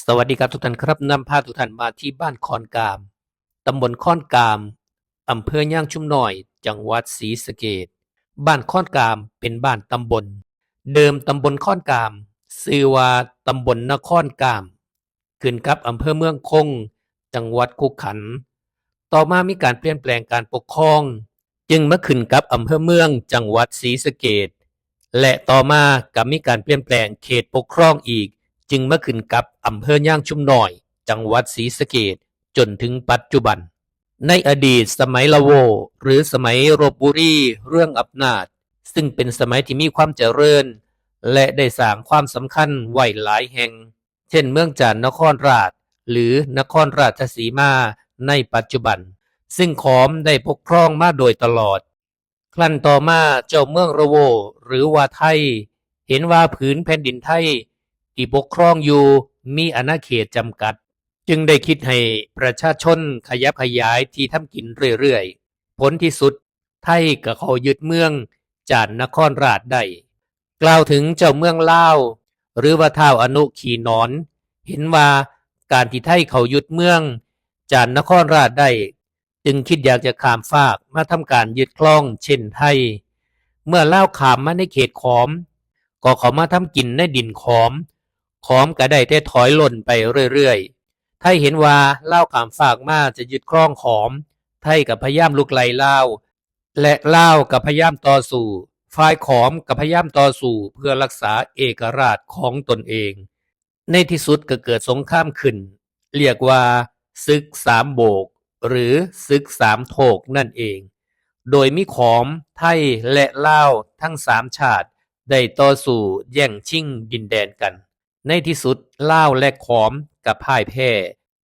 สวัสดีครับทุกท่านครับนำพาทุกท่านมาที่บ้านคอนกามตำบลคอนกามอำเภอย่างชุมน้อยจังหวัดศรีสะเกษบ้านคอนกามเป็นบ้านตำบลเดิมตำบลคอนกามชื่อว่าตำบลนครกามขึ้นกับอำเภอเมืองคงจังหวัดคุกขันธ์ต่อมามีการเปลี่ยนแปลงการปกครองจึงมาขึ้นกับอำเภอเมืองจังหวัดศรีสะเกษและต่อมาก็มีการเปลี่ยนแปลงเขตปกครองอีก จึงมาขึ้นกับอำเภอย่างชุมน้อยจังหวัดศรีสะเกษจนถึงปัจจุบันในอดีตสมัยละโวหรือสมัยรบบุรีเรื่องอำนาจซึ่งเป็นสมัยที่มีความเจริญและได้สร้างความสำคัญไว้หลายแห่งเช่นเมืองจานนครราชหรือนครราชสีมาในปัจจุบันซึ่งขอมได้ปกครองมาโดยตลอดครั้นต่อมาเจ้าเมืองระโวหรือว่าไทยเห็นว่าผืนแผ่นดินไทยที่ปกครองอยู่มีอาณาเขตจำกัดจึงได้คิดให้ประชาชนขยับขยายที่ทำกินเรื่อยๆผลที่สุดไทยก็เข้ายึดเมืองจานนครราชได้กล่าวถึงเจ้าเมืองลาวหรือว่าท้าวอนุขี่นอนเห็นว่าการที่ไทยเข้ายึดเมืองจานนครราชได้จึงคิดอยากจะข้ามฟากมาทำการยึดครองเช่นไทยเมื่อลาวข้ามมาในเขตขอมก็เข้ามาทำกินในดินขอมก็ได้แต่ถอยหล่นไปเรื่อยๆไทยเห็นว่าลาวข้ามฟากมาจะยึดครองขอมไทยก็พยายามลุกไล่ลาวและลาวก็พยายามต่อสู้ฝ่ายขอมก็พยายามต่อสู้เพื่อรักษาเอกราชของตนเองในที่สุดก็เกิดสงครามขึ้นเรียกว่าศึกสามโบกหรือศึกสามโถกนั่นเองโดยมีขอมไทยและลาวทั้งสามชาติได้ต่อสู้แย่งชิงดินแดนกันในที่สุดลาวและขอมกับพ่ายแพ้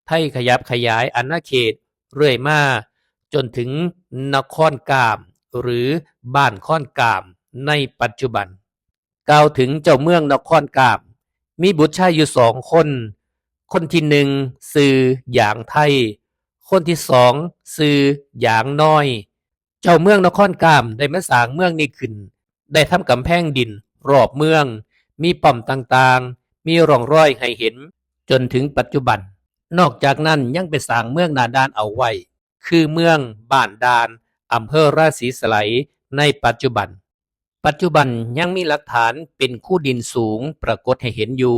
ไทยขยับขยายอาณาเขตเรื่อยมาจนถึงนครกามหรือบ้านค่อนกามในปัจจุบันกล่าวถึงเจ้าเมืองนครกามมีบุตรชายอยู่สองคนคนที่หนึ่งชื่อหยางไทยคนที่สองชื่อหยางน้อยเจ้าเมืองนครกามได้มาสร้างเมืองนี้ขึ้นได้ทำกำแพงดินรอบเมืองมีป้อมต่างๆมีร่องรอยให้เห็นจนถึงปัจจุบันนอกจากนั้นยังไปสร้างเมืองหน้าด่านเอาไว้คือเมืองบ้านด่านอำเภอราศีสไลยในปัจจุบันยังมีหลักฐานเป็นคู่ดินสูงปรากฏให้เห็นอยู่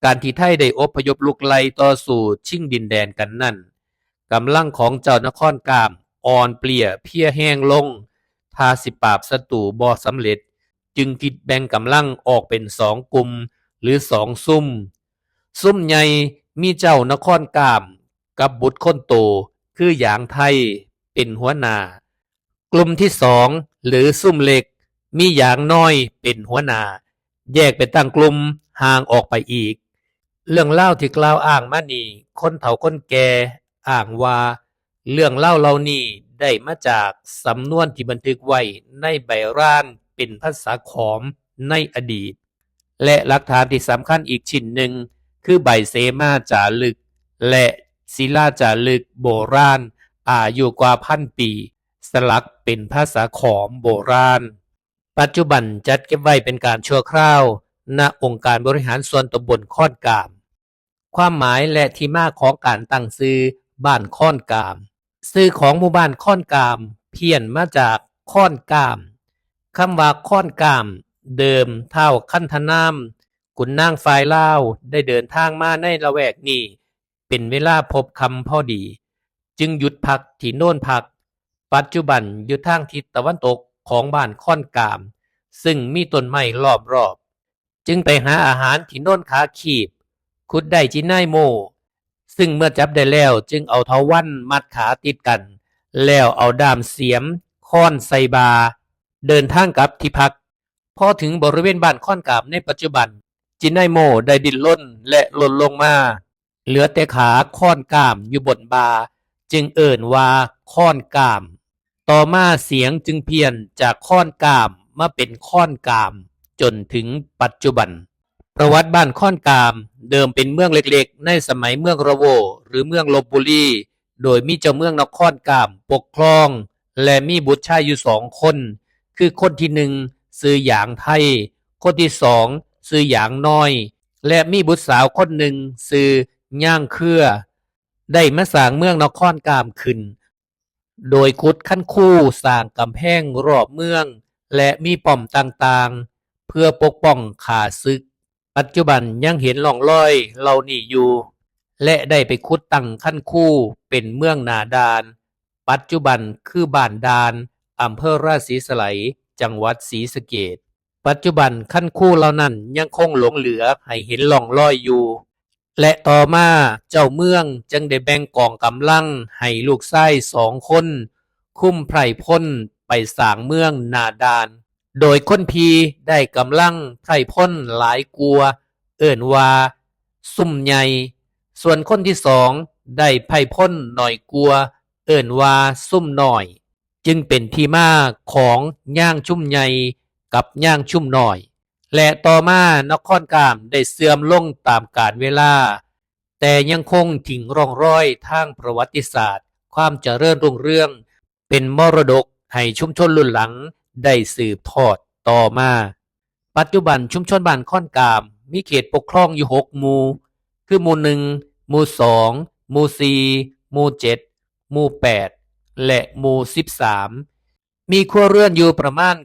การที่ไทยได้อพยพลุกไล่ต่อสู่ชิงดินแดนกันนั่นกำลังของเจ้านครกามอ่อนเปลี่ยเพียแห้งลงทาสิปราบศัตรูบ่สำเร็จจึงคิดแบ่งกำลังออกเป็นสองกลุ่มหรือสองซุ่มใหญ่มีเจ้านครกามกับบุตรคนโตคือหยางไทยเป็นหัวหน้ากลุ่มที่สองหรือซุ่มเล็กมีหยางน้อยเป็นหัวหน้าแยกเป็นตั้งกลุ่มห่างออกไปอีกเรื่องเล่าที่กล่าวอ้างมานี่คนเฒ่าคนแก่อ้างว่าเรื่องเล่าเหล่านี้ได้มาจากสำนวนที่บันทึกไว้ในใบร่านเป็นภาษาขอมในอดีตและหลักฐานที่สำคัญอีกชิ้นหนึ่งคือใบเสมาจารึกและศิลาจารึกโบราณอายุกว่าพันปีสลักเป็นภาษาขอมโบราณปัจจุบันจัดเก็บไว้เป็นการชั่วคราวณองค์การบริหารส่วนตำบลค่อนกามความหมายและที่มาของการตั้งชื่อบ้านค่อนกามชื่อของหมู่บ้านค่อนกามเพี้ยนมาจากค่อนกามคำว่าค่อนกามเดิมเท่าคันธนามขุนนางฝ่ายลาวได้เดินทางมาในละแวกนี้เป็นเวลาพบคำพอดีจึงหยุดพักที่โน่นพักปัจจุบันอยู่ทางทิศตะวันตกของบ้านค่อนกามซึ่งมีต้นไม้รอบจึงไปหาอาหารที่โน่นขาขีบขุดได้ที่นายโมซึ่งเมื่อจับได้แล้วจึงเอาเถาวัลย์มัดขาติดกันแล้วเอาด้ามเสียมค้อนใส่บาเดินทางกลับที่พักพอถึงบริเวณบ้านค่อนกามในปัจจุบันจินายโมได้ดิ้นรนและหล่นลงมาเหลือแต่ขาค่อนกามอยู่บนบาจึงเอ่นว่าค่อนกามต่อมาเสียงจึงเพี้ยนจากค่อนกามมาเป็นค่อนกามจนถึงปัจจุบันประวัติบ้านค่อนกามเดิมเป็นเมืองเล็กๆในสมัยเมืองระโวหรือเมืองลพบุรีโดยมีเจ้าเมืองนครกามปกครองและมีบุตรชายอยู่สองคนคือคนที่หนึ่งชื่อหยางไทยคนที่สองชื่อหยางน้อย และมีบุตรสาวคนหนึ่งชื่อย่างเครือได้มาสร้างเมืองนครกามขึ้นโดยขุดคันคูสร้างกำแพงรอบเมืองและมีป้อมต่างๆเพื่อปกป้องข้าศึกปัจจุบันยังเห็นร่องรอยเหล่านี้อยู่และได้ไปขุดตั้งคันคูเป็นเมืองนาดานปัจจุบันคือบ้านดานอำเภอราชสีสไลยจังหวัดศรีสะเกษปัจจุบันคันคูเหล่านั้นยังคงหลงเหลือให้เห็นร่องรอยอยู่และต่อมาเจ้าเมืองจึงได้แบ่งกองกำลังให้ลูกชาย2 คนคุ้มไพร่พลไปสร้างเมืองนาดานโดยคนพี่ได้กำลังไพร่พลหลายกลัวาเอิ้นว่าซุ่มใหญ่ส่วนคนที่2ได้ไพร่พลน้อยกลัวาเอิ้นว่าซุ่มน้อยจึงเป็นที่มาของย่างชุ่มใหญ่กับย่างชุ่มน้อยและต่อมานครกามได้เสื่อมลงตามกาลเวลาแต่ยังคงทิ้งร่องรอยทางประวัติศาสตร์ความเจริญรุ่งเรืองเป็นมรดกให้ชุมชนรุ่นหลังได้สืบทอดต่อมาปัจจุบันชุมชนบ้านค่อนกามมีเขตปกครองอยู่6หมู่คือหมู่1หมู่2หมู่4หมู่7หมู่8และหมู่13มีครัวเรือนอยู่ประมาณ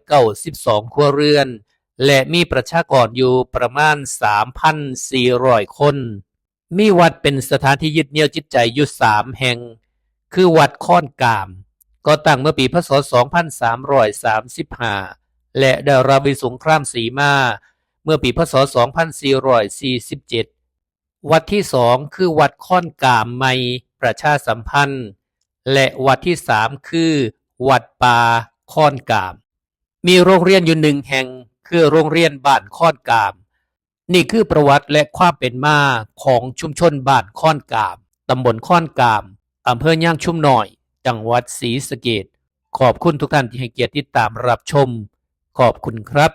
992ครัวเรือนและมีประชากรอยู่ประมาณ 3,400 คนมีวัดเป็นสถานที่ยึดเหนี่ยวจิตใจอยู่3แห่งคือวัดค่อนกามก่อตั้งเมื่อปีพ.ศ. 2335และได้รับวิสงครามสีมาเมื่อปีพ.ศ. 2447วัดที่2คือวัดค่อนกามใหม่ประชาสัมพันธ์และวัดที่3คือวัดป่าค่อนกามมีโรงเรียนอยู่1แห่งคือโรงเรียนบ้านค่อนกามนี่คือประวัติและความเป็นมาของชุมชนบ้านค่อนกามตำบลค่อนกามอำเภอย่างชุมน้อยจังหวัดศรีสะเกษขอบคุณทุกท่านที่ให้เกียรติติดตามรับชมขอบคุณครับ